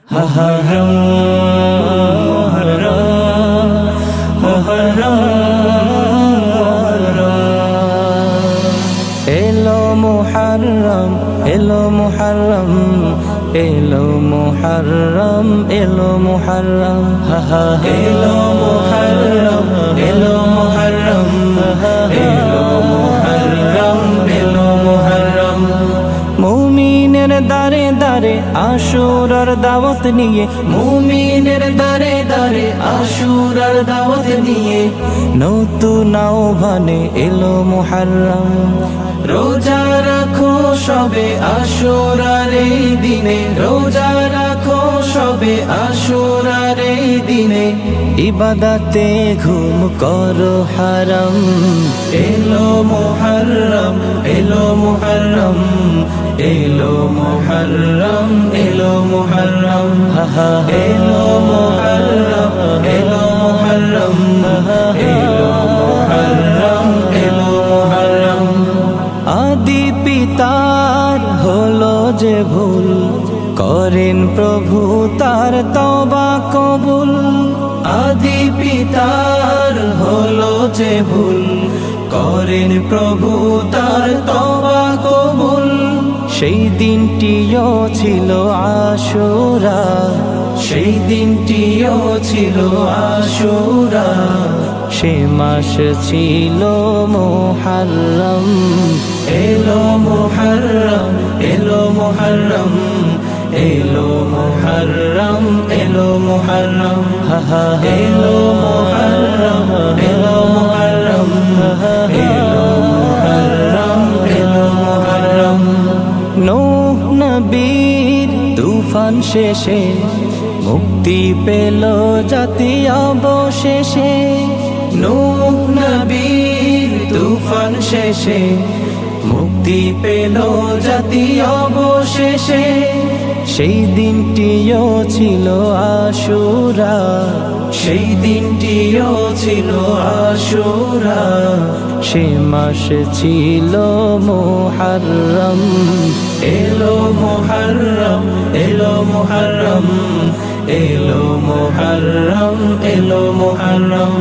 মুহররম মুহররম মুহররম এলো মুহররম এলো মুহররম এলো মুহররম এলো মুহররম এলো মুহররম এলো মুহররম এলো মুহররম এলো মুহররম মুমিনের দারে দারে আশুরার দাওয়াত নিয়ে মুমিনের দারে দারে আশুরার দাওয়াত নিয়ে নতুন আহ্বানে এলো মুহররম রোজা রাখো সবে আশুরার এই দিনে রোজা রাখো সবে আশুরার এই দিনে ইবাদতে ঘুম করো হারাম এলো মুহররম এলো মুহররম এলো মুহররম এলো মুহররম এলো মুহররম এলো মুহররম এলো মুহররম এলো মুহররম আদি পিতার হলো যে ভুল করেন প্রভু তার তওবা কবুল আদি পিতার হলো যে ভুল করেন প্রভু তার তওবা কবুল সেই দিনটিও ছিল আশুরা সেই দিনটিও ছিল আশুরা সে মাস ছিল মুহররম এলো মুহররম এলো মুহররম এলো মুহররম এলো মুহররম এলো মুহররম এলো মুহররম এলো মুহররম এলো মুহররম নূহ নবীর তুফান শেষে মুক্তি পেল জাতি অবশেষে নূহ নবীর তুফান শেষে মুক্তি পেল জাতি অবশেষে সেই দিনটিও ছিল আশুরা সেই দিনটিও ছিল আশুরা সে মাস ছিল মুহররম এলো মুহররম এলো মুহররম এলো মুহররম এলো মুহররম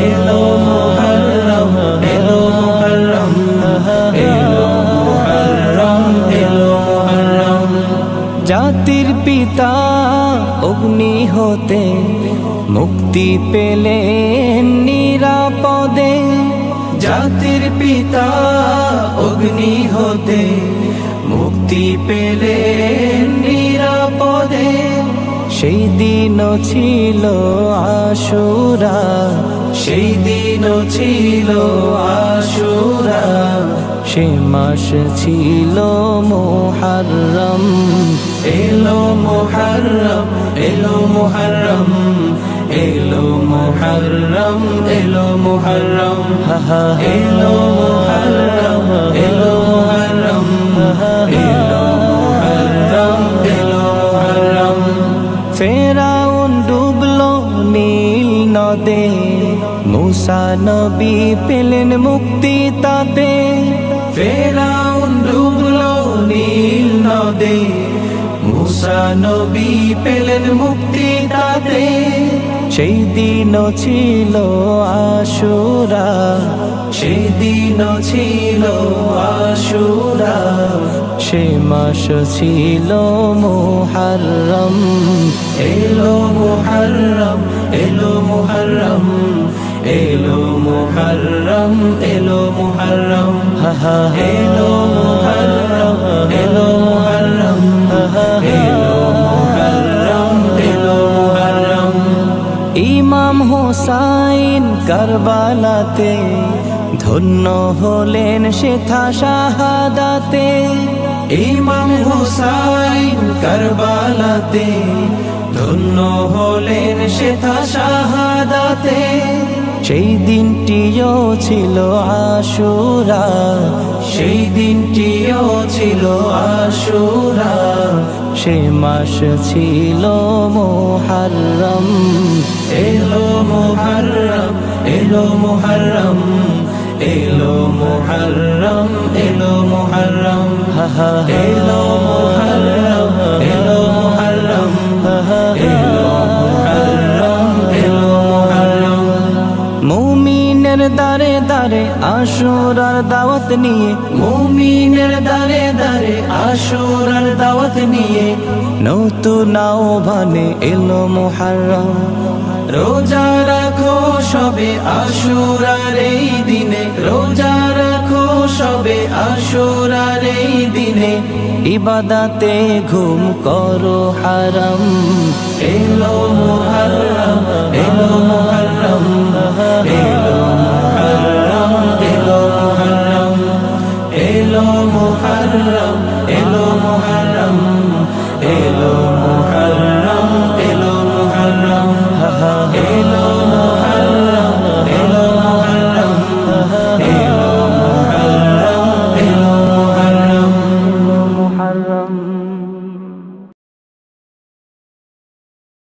এলো মুহররম এলো মুহররম এলো মুহররম এলো মুহররম জাতির পিতা অগ্নি হতে মুক্তি পেলেন নিরাপদে জাতির পিতা অগ্নি হতে মুক্তি পেলেন নিরাপদে সেই দিনও ছিল আশুরা সেই দিনও ছিল আশুরা সে মাস ছিল মুহররম এলো মুহররম এলো মুহররম এলো মুহররম এলো মুহররম এলো মুহররম এলো মুহররম এলো মুহররম এলো মুহররম ফেরাউন ডুবলো নীল নদে মুসা নবী পেলেন মুক্তি তাতে ফেরাউন ডুবলো নীল নদে মুসা নবী পেলেন মুক্তি তাতে সেই দিনও ছিল আশুরা সেই দিনও ছিল আশুরা সে মাস ছিল মুহররম এলো মুহররম এলো মুহররম এলো মুহররম এলো মুহররম এলো মুহররম এলো মুহররম এলো মুহররম এলো মুহররম ইমাম হোসাইন কারবালাতে ধন্য হলেন সেথা শাহাদাতে ইমাম হোসাইন কারবালাতে ধন্য হলেন সেথা শাহাদাতে সেই দিনটিও ছিল আশুরা সেই দিনটিও ছিল আশুরা সে মাস ছিল মুহররম এলো মুহররম এলো মুহররম এলো মুহররম এলো মুহররম এলো মুহররম এলো মুহররম আশুরার দাওয়াত নিয়ে, মুমিনের দারে দারে আশুরার দাওয়াত নিয়ে, নতুন আহ্বানে এলো মুহররম। রোজা রাখো সবে আশুরার এই দিনে, রোজা রাখো সবে আশুরার এই দিনে, ইবাদতে ঘুম করো হারাম। এলো মুহররম, এলো মুহররম।